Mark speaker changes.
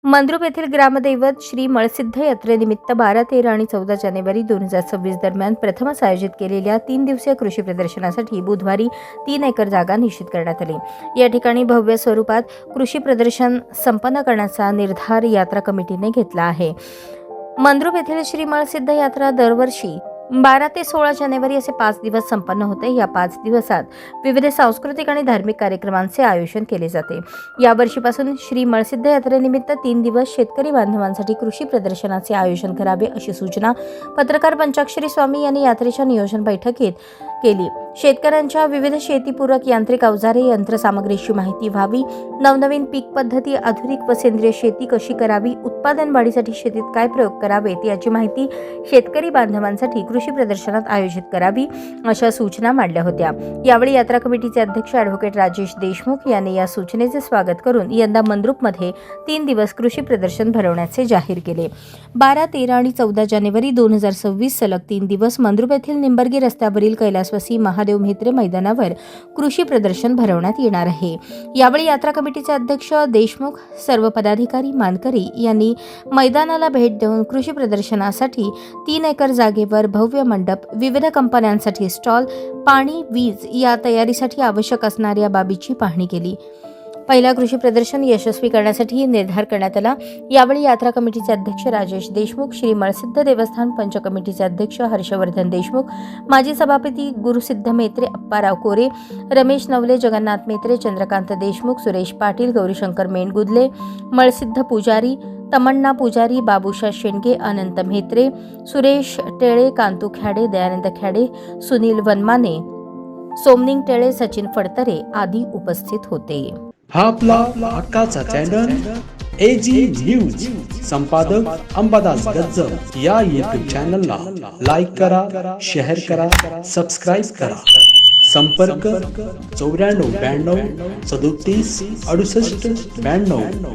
Speaker 1: मंद्रुप येथील ग्रामदैवत श्री मळसिद्ध यात्रेनिमित्त 12, 13 आणि 14 जानेवारी 2026 दरम्यान प्रथमच आयोजित केलेल्या 3 दिवसीय कृषी प्रदर्शनासाठी बुधवारी 3 एकर जागा निश्चित करण्यात आली। या ठिकाणी भव्य स्वरूपात कृषी प्रदर्शन संपन्न करण्याचा निर्धार यात्रा कमिटीने घेतला आहे। मंद्रुप येथील श्री मळसिद्ध यात्रा दरवर्षी 12 ते 16 जानेवारी असे 5 दिवस संपन्न होते। या 5 दिवसात विविध सांस्कृतिक आणि धार्मिक कार्यक्रमांचे आयोजन केले जाते। या वर्षीपासून श्री मळसिद्ध यात्रेनिमित्त 3 दिवस शेतकरी बांधवांसाठी कृषी प्रदर्शनाचे आयोजन करावे अशी सूचना पत्रकार पंचाक्षरी स्वामी यांनी यात्रेच्या नियोजन बैठकीत केली। शेतकऱ्यांच्या विविध शेतीपूरक यांत्रिक अवजारे यंत्रसामग्रीची माहिती व्हावी, नवनवीन पीक पद्धती, आधुनिक व सेंद्रिय शेती कशी करावी, उत्पादन वाढीसाठी शेतीत काय प्रयोग करावेत याची माहिती शेतकरी बांधवांसाठी कृषी प्रदर्शनात आयोजित करावी अशा सूचना मांडल्या होत्या। यावेळी यात्रा कमिटीचे अध्यक्ष ॲडव्होकेट राजेश देशमुख यांनी या सूचनेचे स्वागत करून यंदा मंद्रुपमध्ये 3 दिवस कृषी प्रदर्शन भरवण्याचे जाहीर केले। 12, 13 आणि 14 जानेवारी 2026 सलग 3 दिवस मंद्रुप येथील निंबर्गी रस्त्यावरील कैलासवासी महादेव म्हेत्रे मैदानावर कृषी प्रदर्शन भरवण्यात येणार आहे। यावेळी यात्रा कमिटीचे अध्यक्ष देशमुख, सर्व पदाधिकारी, मानकरी यांनी मैदानाला भेट देऊन कृषी प्रदर्शनासाठी 3 एकर जागेवर भव्य मंडप, विविध कंपन्यांसाठी स्टॉल, पाणी, वीज या तयारीसाठी आवश्यक असणाऱ्या बाबीची पाहणी केली। पहिला कृषी प्रदर्शन यशस्वी करण्यासाठी निर्धार करण्यात आला। यावेळी यात्रा कमिटीचे अध्यक्ष राजेश देशमुख, श्री मळसिद्ध देवस्थान पंच कमिटीचे अध्यक्ष हर्षवर्धन देशमुख, माजी सभापती गुरुसिद्ध मेत्रे, अप्पाराव कोरे, रमेश नवले, जगन्नाथ मेत्रे, चंद्रकांत देशमुख, सुरेश पाटील, गौरीशंकर मेणगुदले, मळसिद्ध पुजारी, तमण्णा पुजारी, बाबूशा शेंडगे, अनंत म्हेत्रे, सुरेश टेळे, कांतू ख्याडे, दयानंद ख्याडे, सुनील वनमाने, सोमनिंग टेळे, सचिन फडतरे आदी उपस्थित होते।
Speaker 2: हा आपला हक्काचा चॅनल AG न्यूज, संपादक अंबादास गज्जर या YouTube चॅनलला लाईक करा, शेअर करा, सबस्क्राईब करा। संपर्क 94 92 37 68 92।